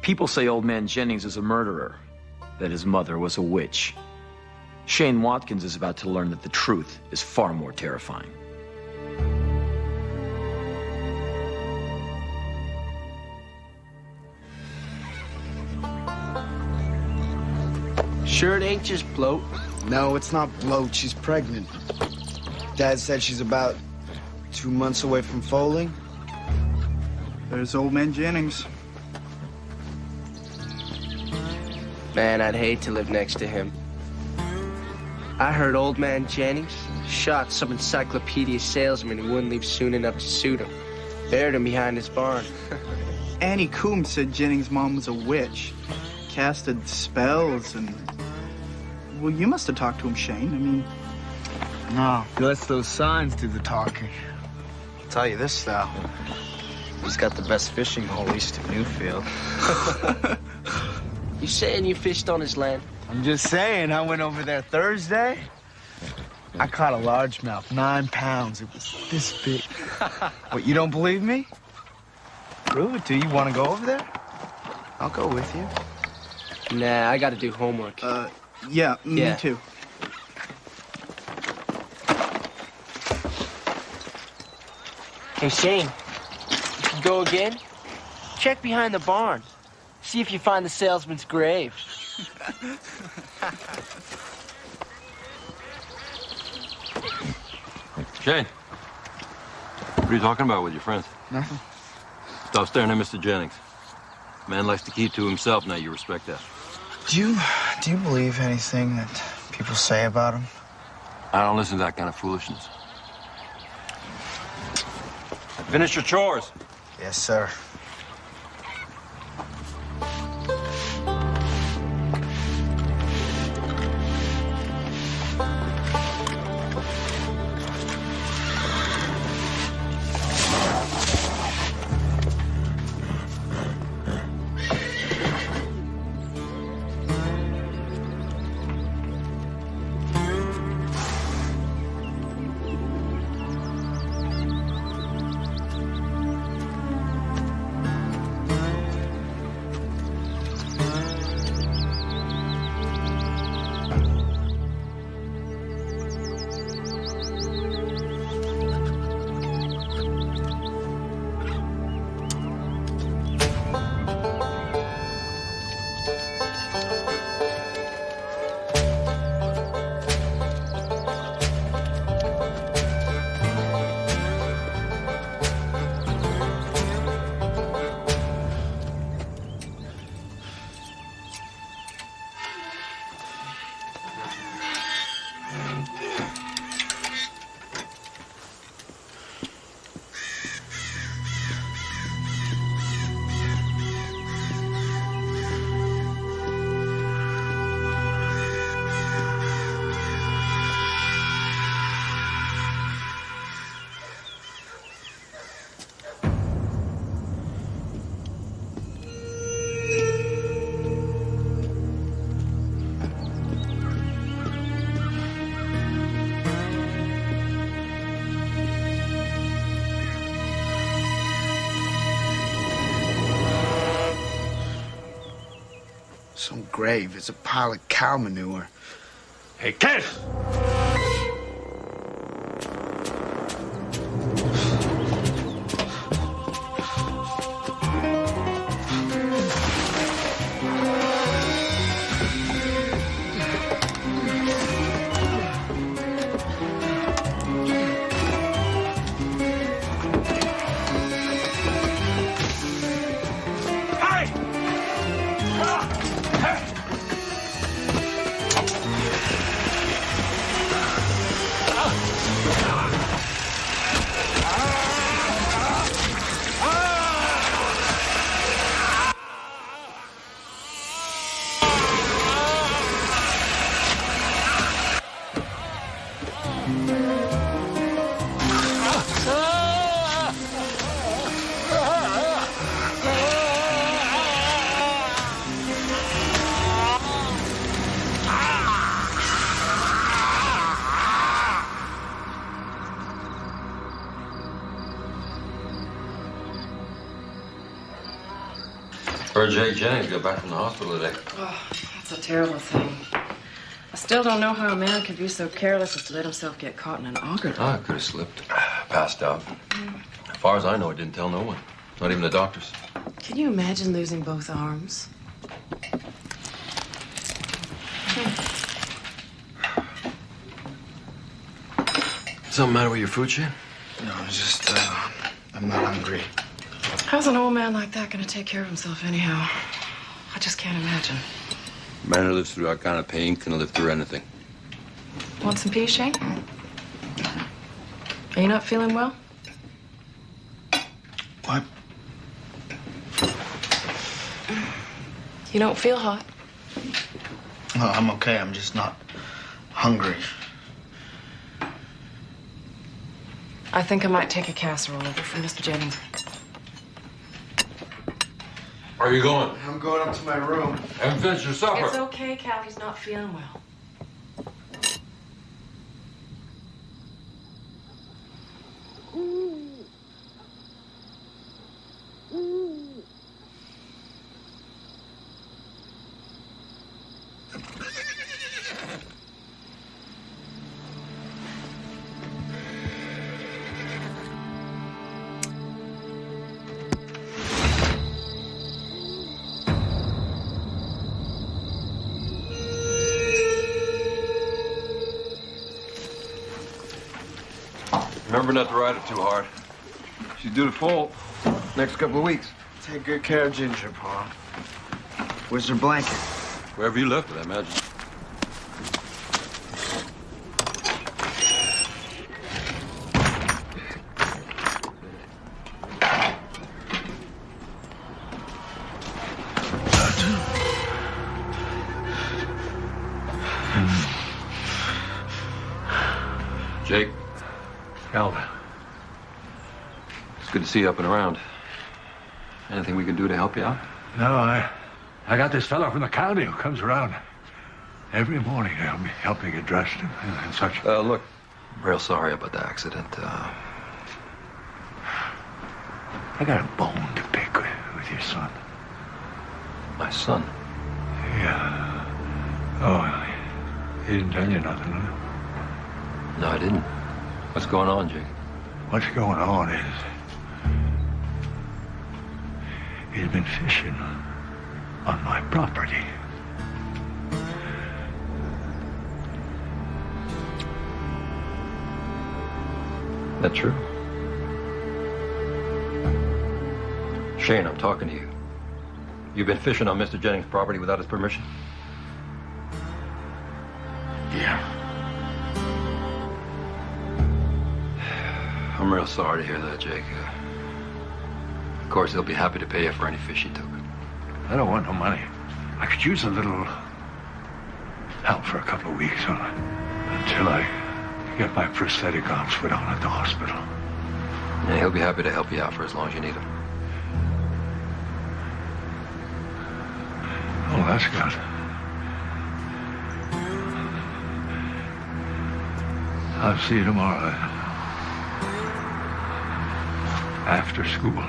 People say Old Man Jennings is a murderer, that his mother was a witch. Shane Watkins is about to learn that the truth is far more terrifying. Sure it ain't just bloat? No, it's not bloat. She's pregnant. Dad said she's about 2 months away from foaling. There's Old Man Jennings. Man, I'd hate to live next to him. I heard Old Man Jennings shot some encyclopedia salesman who wouldn't leave soon enough to suit him. Buried him behind his barn. Annie Coombs said Jennings' mom was a witch. Casted spells and... Well, you must have talked to him, Shane. I mean... No, he lets those signs do the talking. I'll tell you this, though. He's got the best fishing hole east of Newfield. You saying you fished on his land? I'm just saying, I went over there Thursday. I caught a largemouth, 9 pounds. It was this big. What, you don't believe me? Prove it to you. Want to go over there? I'll go with you. Nah, I gotta do homework. Yeah, me too. Hey, Shane, if you go again, check behind the barn. See if you find the salesman's grave. Shane, what are you talking about with your friends? Nothing. Stop staring at Mr. Jennings. Man likes to keep to himself. Now you respect that. Do you believe anything that people say about him? I don't listen to that kind of foolishness. Finish your chores. Yes, sir. Some grave. It's a pile of cow manure. Hey, kid! Heard Jake Jennings got back from the hospital today. Oh, that's a terrible thing. I still don't know how a man could be so careless as to let himself get caught in an auger. I could have slipped. Passed out. As far as I know, it didn't tell no one. Not even the doctors. Can you imagine losing both arms? Something matter with your food, Shane? No, it's just, I'm not hungry. How's an old man like that gonna take care of himself anyhow? I just can't imagine. A man who lives through that kind of pain can live through anything. Want some peas, Shane? Are you not feeling well? What? You don't feel hot. No, I'm okay. I'm just not hungry. I think I might take a casserole over for Mr. Jennings. Where are you going? I'm going up to my room. Haven't finished your supper. It's okay, Cal. He's not feeling well. Remember not to ride it too hard. She's due to fall next couple of weeks. Take good care of Ginger, Pa. Where's her blanket? Wherever you left it, I imagine. Jake. Calvin. It's good to see you up and around. Anything we can do to help you out? No, I got this fellow from the county who comes around every morning to help me get dressed and such. Look, I'm real sorry about the accident. I got a bone to pick with your son. My son? Yeah. Oh, he didn't tell you nothing, huh? No, I didn't. What's going on, Jake? What's going on is he's been fishing on my property. That true? Shane, I'm talking to you. You've been fishing on Mr. Jennings' property without his permission? Yeah. I'm real sorry to hear that, Jake. Of course, they'll be happy to pay you for any fish you took. I don't want no money. I could use a little help for a couple of weeks until I get my prosthetic arms put on at the hospital. Yeah, he'll be happy to help you out for as long as you need him. Oh, that's good. I'll see you tomorrow then. After school.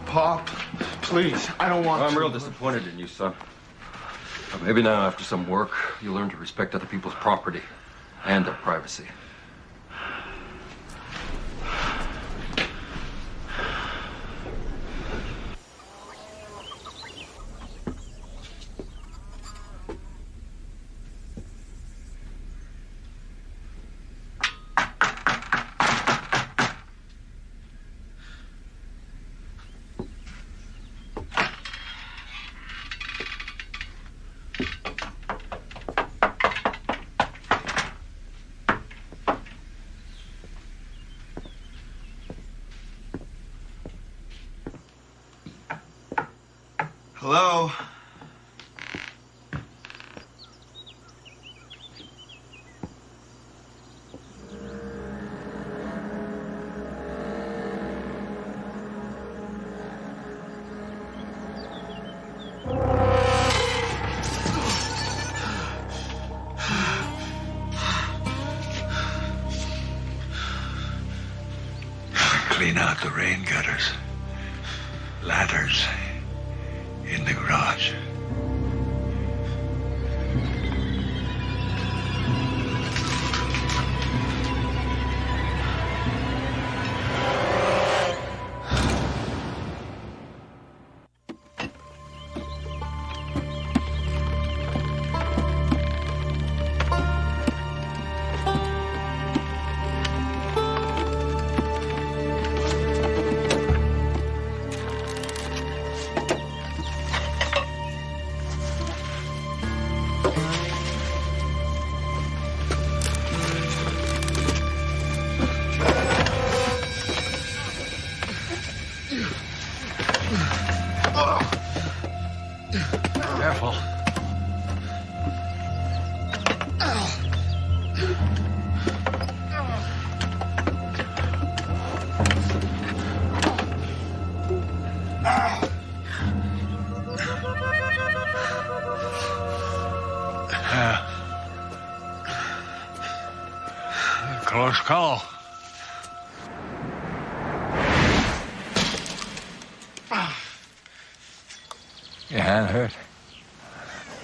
Pa, please, I don't want to. I'm real disappointed in you, son. But maybe now, after some work, you'll learn to respect other people's property and their privacy. clean out the rain gutters. Ladders in the garage. Careful. Close call. Your hand hurt?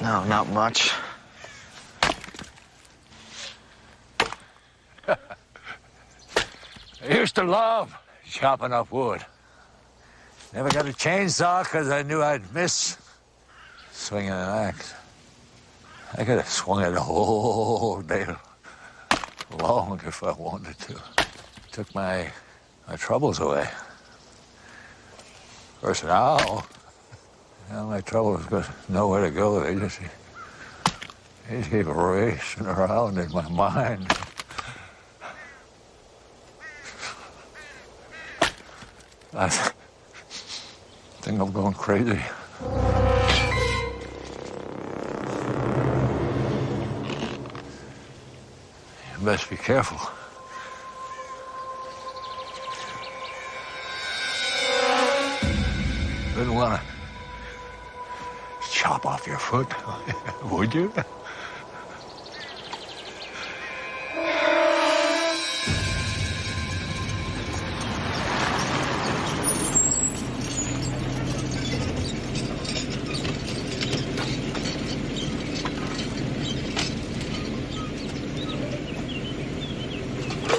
No, not much. I used to love chopping up wood. Never got a chainsaw because I knew I'd miss swinging an axe. I could have swung it all day long if I wanted to. Took my troubles away. Of course, now my troubles got nowhere to go. They just keep racing around in my mind. I think I'm going crazy. You best be careful. Wouldn't want to chop off your foot, would you?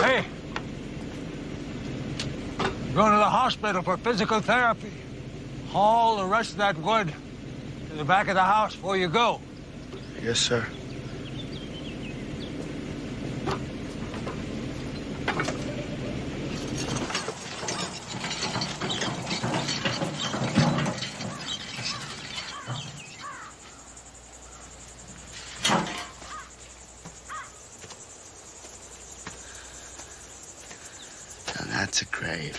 Hey! Going to the hospital for physical therapy. Haul the rest of that wood to the back of the house before you go. Yes, sir. Now that's a grave.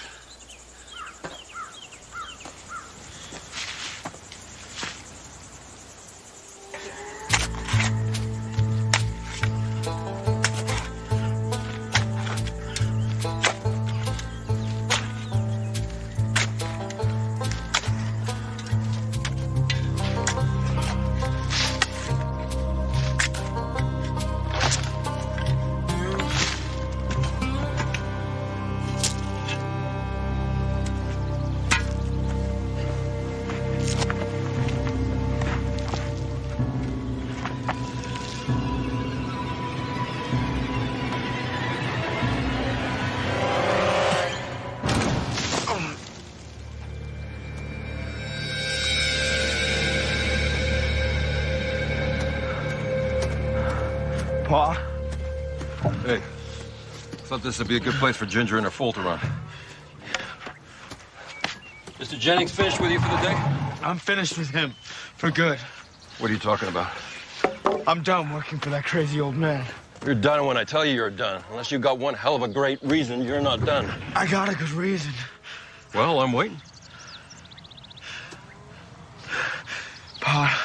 Pa? Hey, thought this would be a good place for Ginger and her foal to run. Mr. Jennings finished with you for the day? I'm finished with him. For good. What are you talking about? I'm done working for that crazy old man. You're done when I tell you you're done. Unless you got one hell of a great reason, you're not done. I got a good reason. Well, I'm waiting. Pa,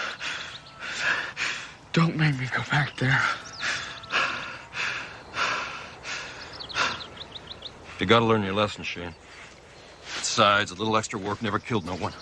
don't make me go back there. You gotta learn your lesson, Shane. Besides, a little extra work never killed no one.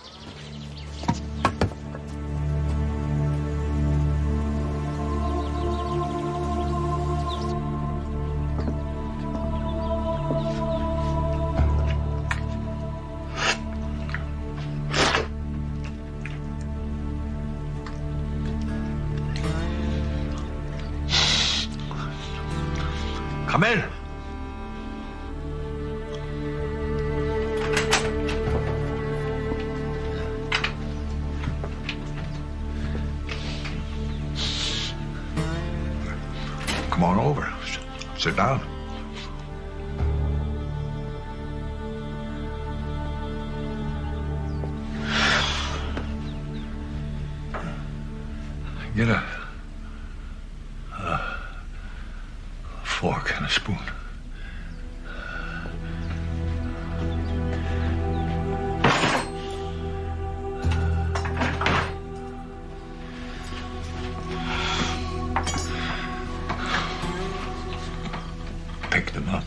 Come in. Come on over. Sit down. Get a fork and a spoon. Pick them up.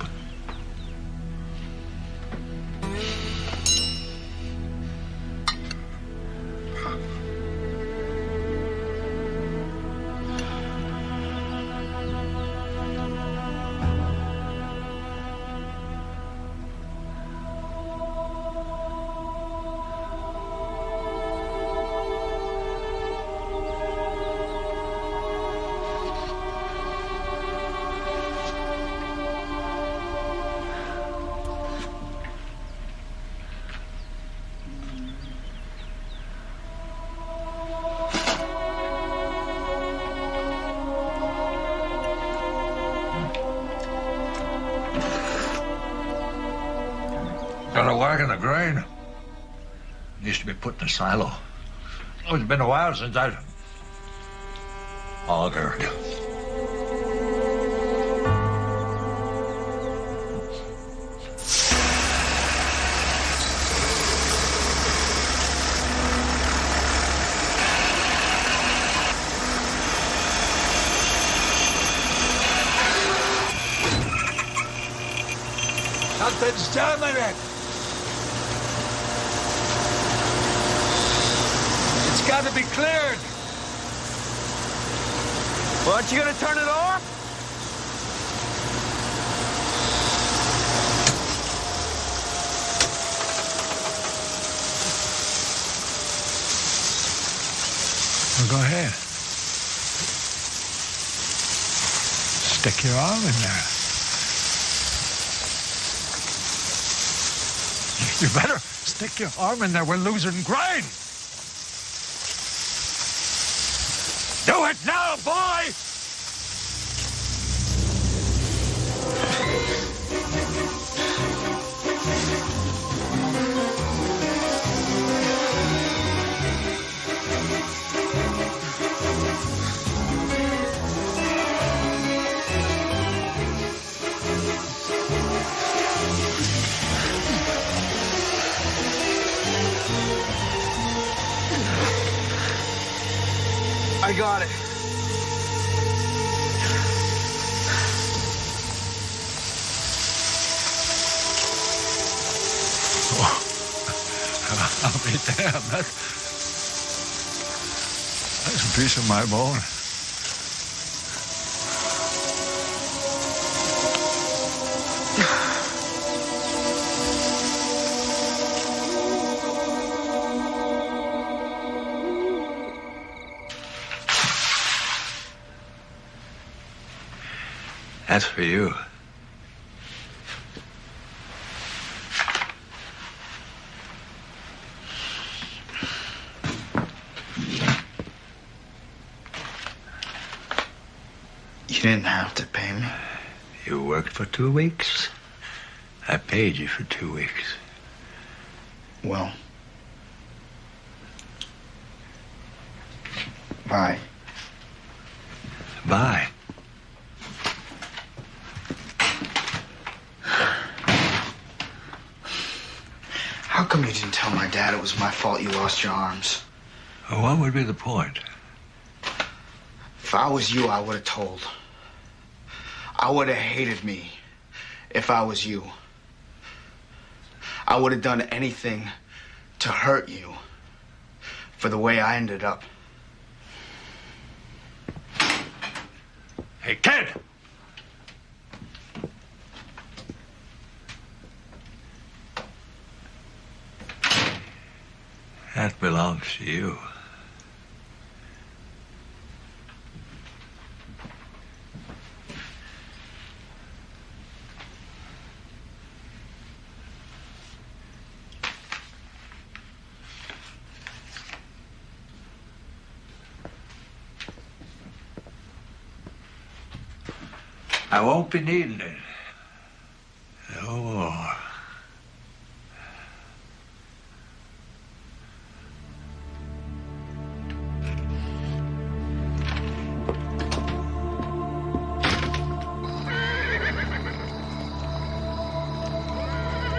Got a wagon of grain. Used to be put in a silo. Oh, it's been a while since I've augured. Something's jamming it. It's got to be cleared. Well, aren't you gonna turn it off? Well, go ahead. Stick your arm in there. You better stick your arm in there. We're losing grain. Do it now, boy! I got it. I'll be damned. That's a piece of my bone. That's for you. You didn't have to pay me. You worked for 2 weeks. I paid you for 2 weeks. Well. Bye. Bye. How come you didn't tell my dad it was my fault you lost your arms? Well, what would be the point? If I was you, I would have told. I would have hated me if I was you. I would have done anything to hurt you for the way I ended up. Hey, kid! That belongs to you. I won't be needing it. No more.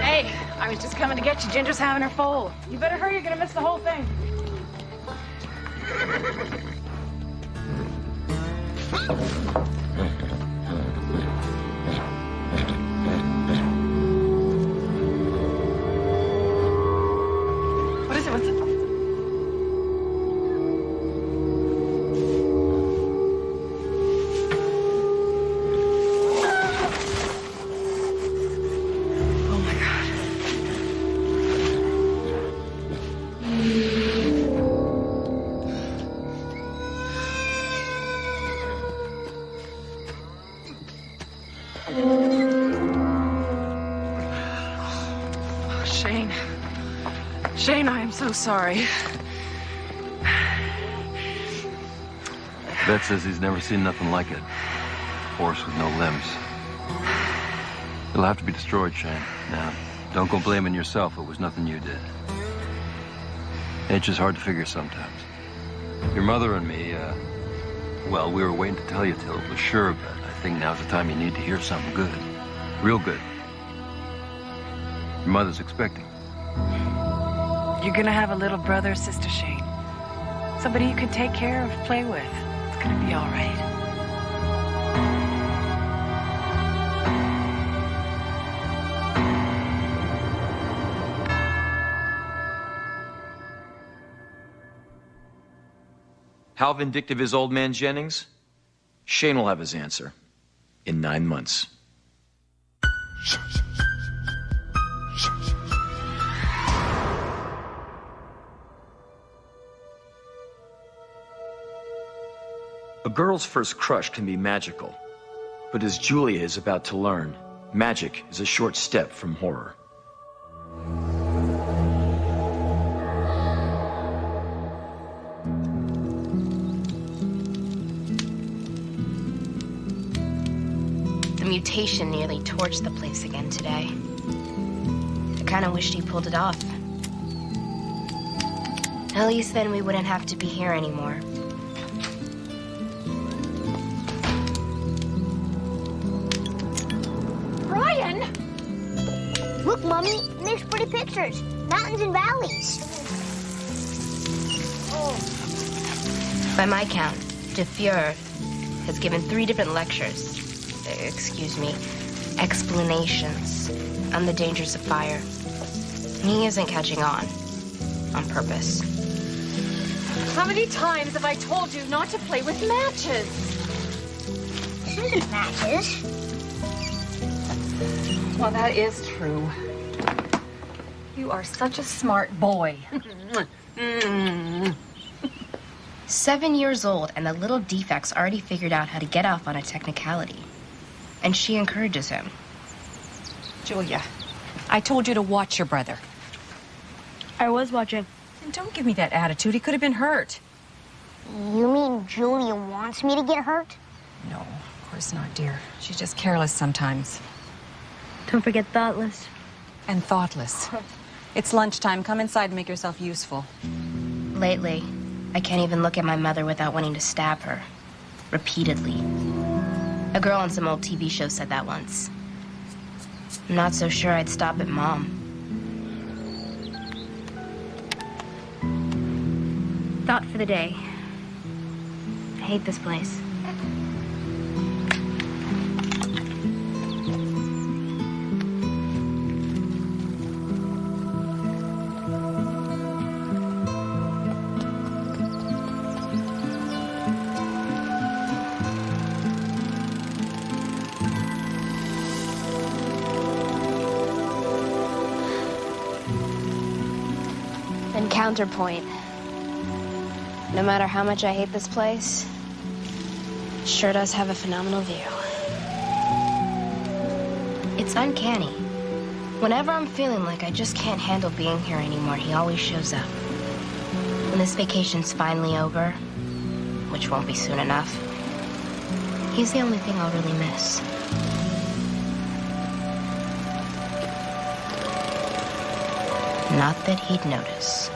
Hey, I was just coming to get you. Ginger's having her foal. You better hurry, you're gonna miss the whole thing. What is it? What's it? Oh my God. Oh, Shane. Shane, I am so sorry. Beth says he's never seen nothing like it. Horse with no limbs. It'll have to be destroyed, Shane. Now, don't go blaming yourself. It was nothing you did. It's just hard to figure sometimes. Your mother and me, well, we were waiting to tell you till it was sure, but I think now's the time you need to hear something good. Real good. Your mother's expecting. You're gonna have a little brother or sister, Shane. Somebody you could take care of, play with. It's gonna be all right. How vindictive is old man Jennings? Shane will have his answer in 9 months. A girl's first crush can be magical, but as Julia is about to learn, magic is a short step from horror. The mutation nearly torched the place again today. I kind of wished he pulled it off. At least then we wouldn't have to be here anymore. Brian! Look, Mommy, it makes pretty pictures. Mountains and valleys. By my count, De Fuhrer has given 3 different lectures. Explanations on the dangers of fire. He isn't catching on purpose. How many times have I told you not to play with matches? This isn't matches. Well, that is true. You are such a smart boy. 7 years old, and the little defect's already figured out how to get off on a technicality. And she encourages him. Julia, I told you to watch your brother. I was watching. And don't give me that attitude. He could have been hurt. You mean Julia wants me to get hurt? No, of course not, dear. She's just careless sometimes. Don't forget thoughtless. And thoughtless. It's lunchtime. Come inside and make yourself useful. Lately, I can't even look at my mother without wanting to stab her. Repeatedly. A girl on some old TV show said that once. I'm not so sure I'd stop at Mom. Thought for the day. I hate this place. And counterpoint. No matter how much I hate this place, it sure does have a phenomenal view. It's uncanny. Whenever I'm feeling like I just can't handle being here anymore, he always shows up. When this vacation's finally over, which won't be soon enough, he's the only thing I'll really miss. Not that he'd notice.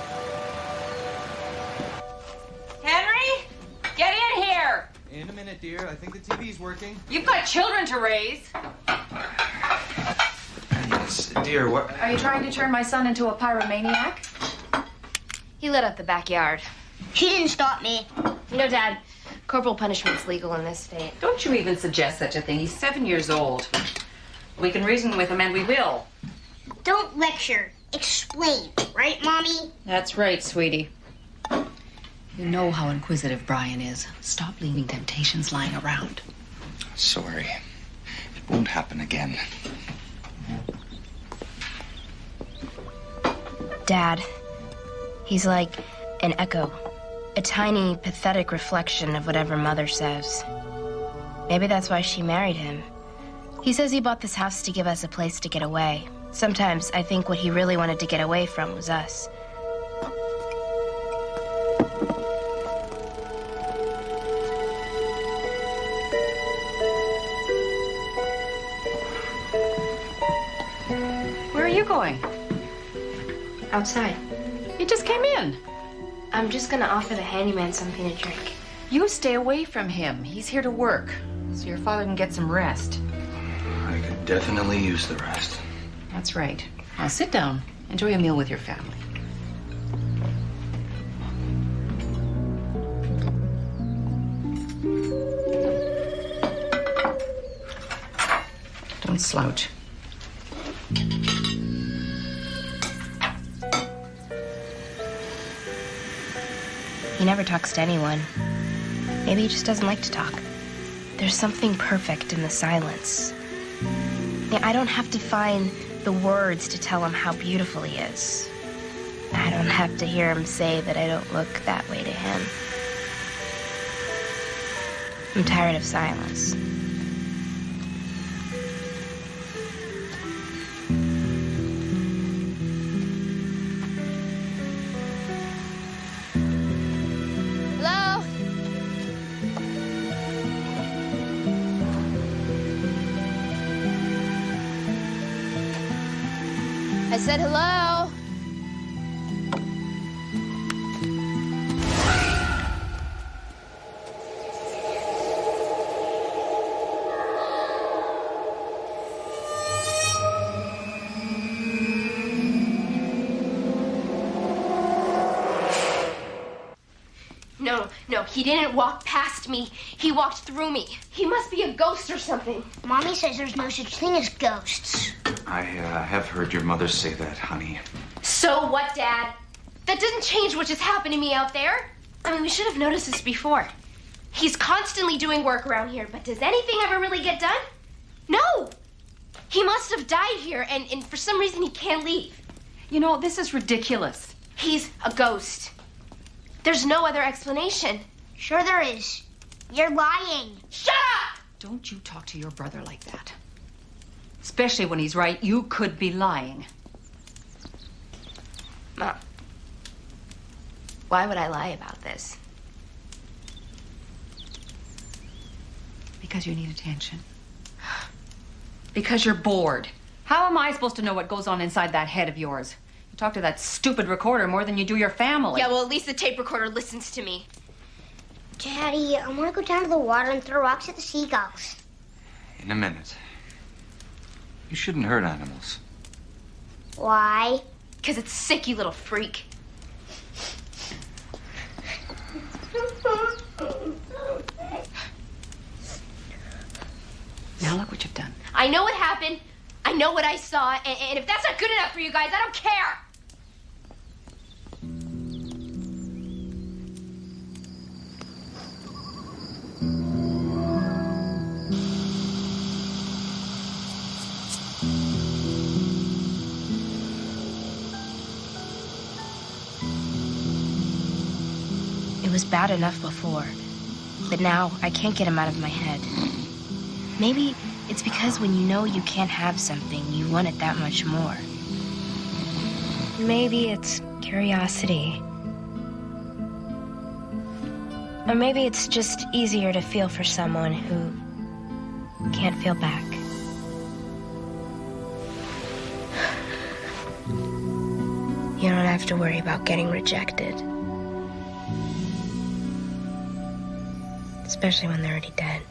Henry, get in here. In a minute, dear. I think the TV's working. You've got children to raise. Yes, dear, what? Are you trying to turn my son into a pyromaniac? He lit up the backyard. He didn't stop me. No, Dad. Corporal punishment's legal in this state. Don't you even suggest such a thing. He's 7 years old. We can reason with him, and we will. Don't lecture. Explain. Right, Mommy? That's right, sweetie. You know how inquisitive Brian is. Stop leaving temptations lying around. Sorry. It won't happen again. Dad, he's like an echo. A tiny, pathetic reflection of whatever Mother says. Maybe that's why she married him. He says he bought this house to give us a place to get away. Sometimes I think what he really wanted to get away from was us. Where are you going? Outside. You just came in. I'm just gonna offer the handyman something to drink. You stay away from him. He's here to work, so your father can get some rest. I could definitely use the rest. That's right. Now sit down. Enjoy a meal with your family. Don't slouch. He never talks to anyone. Maybe he just doesn't like to talk. There's something perfect in the silence. I don't have to find the words to tell him how beautiful he is. I don't have to hear him say that I don't look that way to him. I'm tired of silence. Hello? I said hello. No, he didn't walk past me. He walked through me. He must be a ghost or something. Mommy says there's no such thing as ghosts. I have heard your mother say that, honey. So what, Dad? That doesn't change what just happened to me out there. I mean, we should have noticed this before. He's constantly doing work around here, but does anything ever really get done? No! He must have died here, and for some reason he can't leave. You know, this is ridiculous. He's a ghost. There's no other explanation. Sure there is. You're lying. Shut up! Don't you talk to your brother like that. Especially when he's right, you could be lying. Mom, why would I lie about this? Because you need attention. Because you're bored. How am I supposed to know what goes on inside that head of yours? You talk to that stupid recorder more than you do your family. Yeah, well, at least the tape recorder listens to me. Daddy, I want to go down to the water and throw rocks at the seagulls. In a minute. You shouldn't hurt animals. Why? Because it's sick, you little freak. Now look what you've done. I know what happened. I know what I saw. And if that's not good enough for you guys, I don't care. It was bad enough before, but now I can't get him out of my head. Maybe it's because when you know you can't have something, you want it that much more. Maybe it's curiosity. Or maybe it's just easier to feel for someone who can't feel back. have to worry about getting rejected. Especially when they're already dead.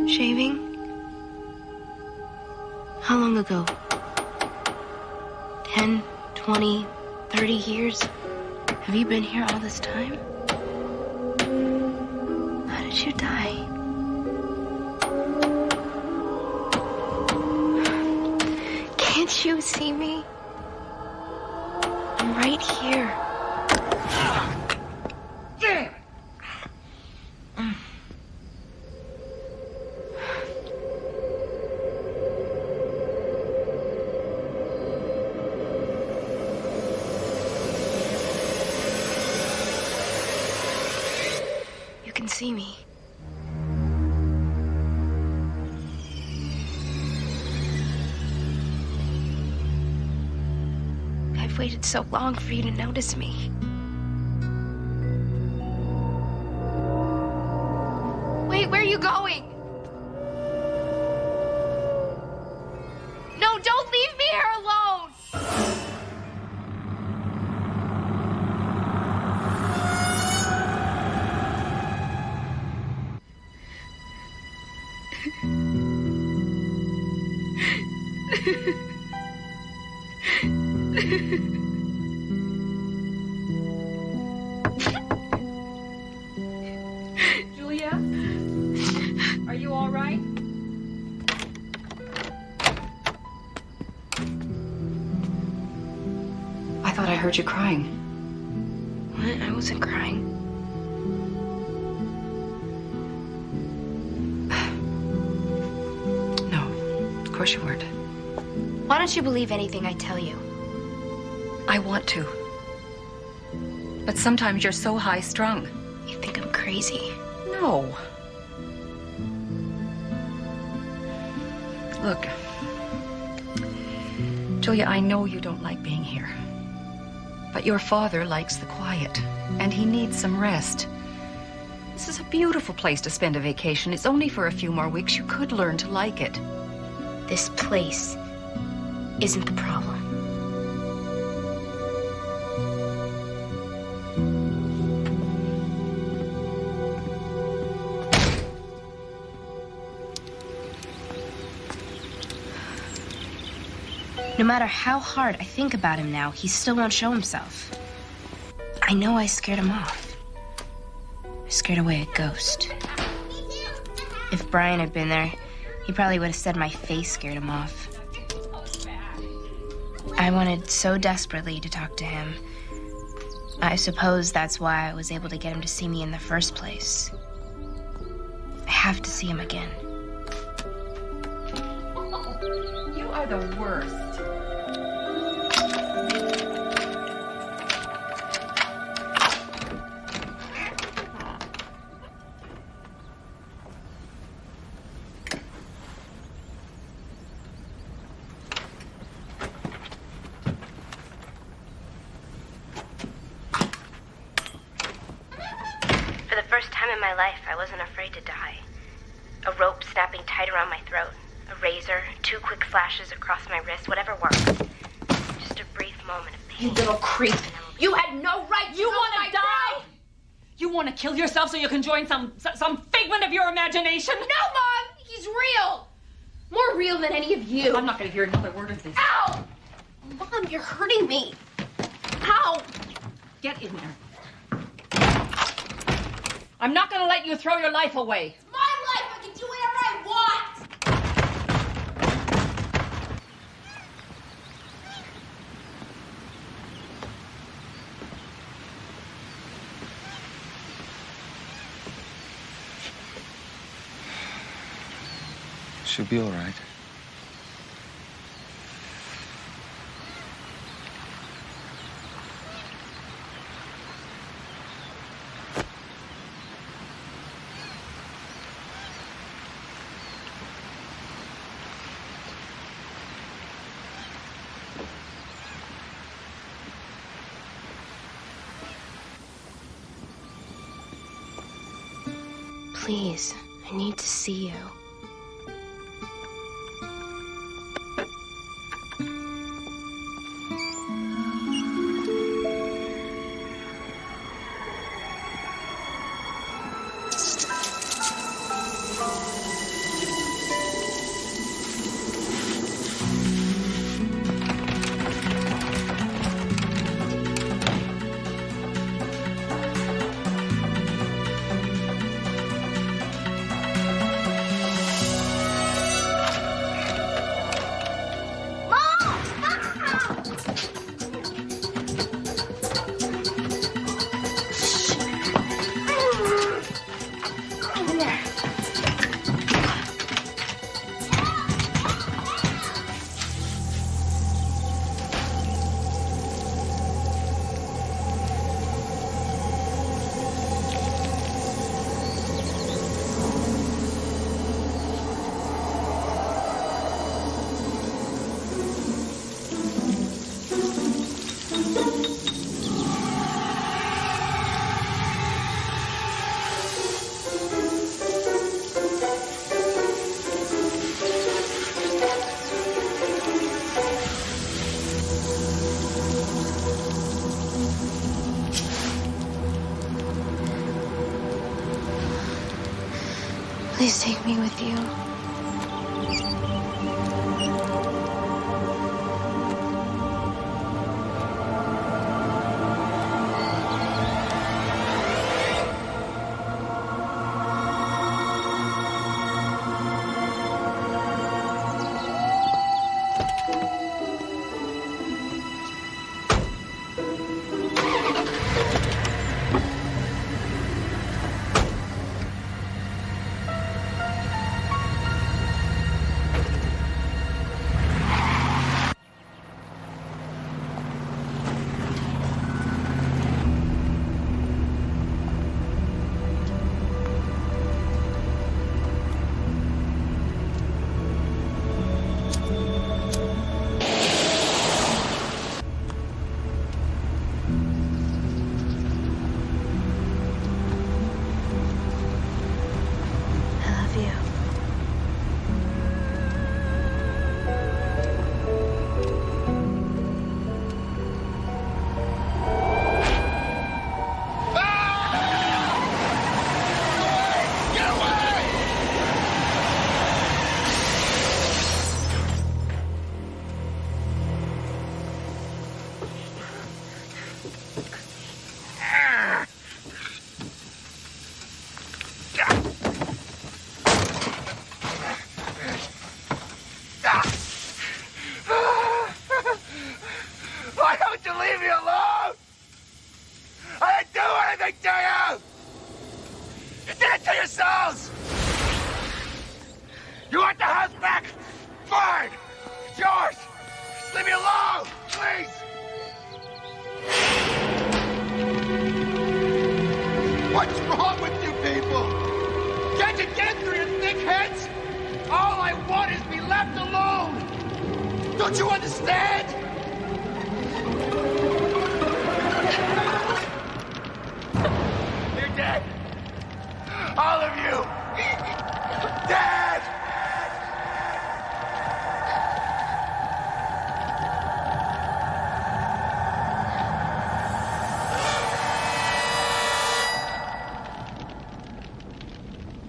Shaving? How long ago? 10, 20, 30 years? Have you been here all this time? How did you die? Can't you see me? I'm right here. You can see me. I've waited so long for you to notice me. Wait, where are you going? No, don't leave me here alone! Julia? Are you all right? I thought I heard you crying. What? I wasn't crying. No, of course you weren't. Why don't you believe anything I tell you? I want to. But sometimes you're so high-strung. You think I'm crazy? No. Look, Julia, I know you don't like being here. But your father likes the quiet, and he needs some rest. This is a beautiful place to spend a vacation. It's only for a few more weeks. You could learn to like it. This place isn't the problem. No matter how hard I think about him now, he still won't show himself. I know I scared him off. I scared away a ghost. If Brian had been there, he probably would have said my face scared him off. I wanted so desperately to talk to him. I suppose that's why I was able to get him to see me in the first place. I have to see him again. You are the worst. For the first time in my life, I wasn't afraid to die. A rope snapping tight around my throat. A razor, 2 quick flashes across my wrist, whatever worked. Just a brief moment of pain. You little creep. You had no right. You want to die? You want to kill yourself so you can join some figment of your imagination? No, Mom! He's real! More real than any of you. I'm not going to hear another word of this. Ow! Mom, you're hurting me. Ow! Get in there. I'm not going to let you throw your life away. My life! I can do whatever I want! She'll be all right. Please, I need to see you. Please take me with you.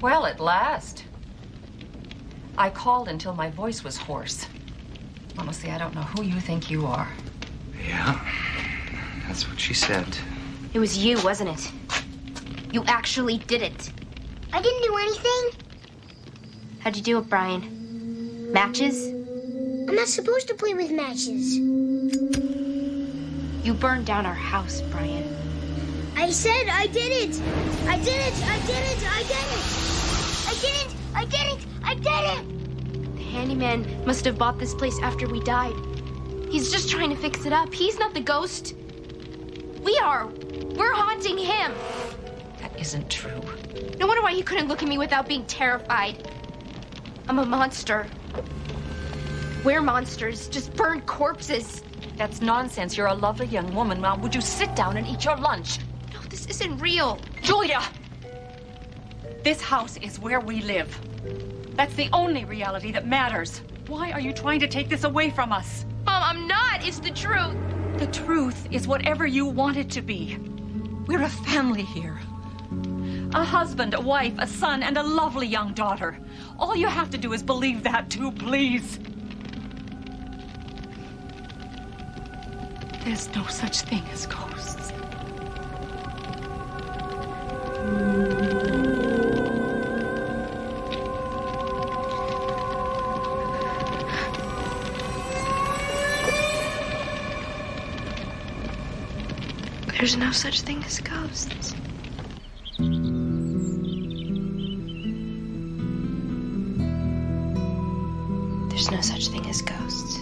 Well, at last. I called until my voice was hoarse. Honestly, I don't know who you think you are. Yeah? That's what she said. It was you, wasn't it? You actually did it. I didn't do anything. How'd you do it, Brian? Matches? I'm not supposed to play with matches. You burned down our house, Brian. I said I did it. I did it. I did it. I did it. I didn't. I didn't. I did it. The handyman must have bought this place after we died. He's just trying to fix it up. He's not the ghost. We are. We're haunting him. That isn't true. No wonder why you couldn't look at me without being terrified. I'm a monster. We're monsters, just burned corpses. That's nonsense. You're a lovely young woman. Now, would you sit down and eat your lunch? No, this isn't real. Julia! This house is where we live. That's the only reality that matters. Why are you trying to take this away from us? Mom, I'm not. It's the truth. The truth is whatever you want it to be. We're a family here. A husband, a wife, a son, and a lovely young daughter. All you have to do is believe that too, please. There's no such thing as ghosts. There's no such thing as ghosts. There's no such thing as ghosts.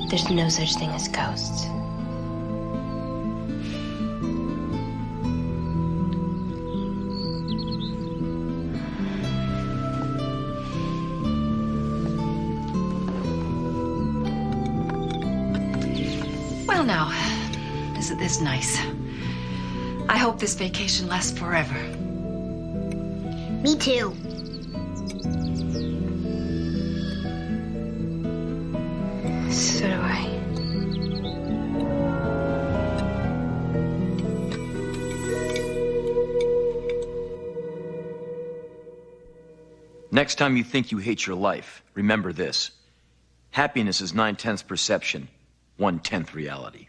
There's no such thing as ghosts. Well, now, isn't this nice? I hope this vacation lasts forever. Me too. So do I. Next time you think you hate your life, remember this. Happiness is 9/10 perception, 1/10 reality.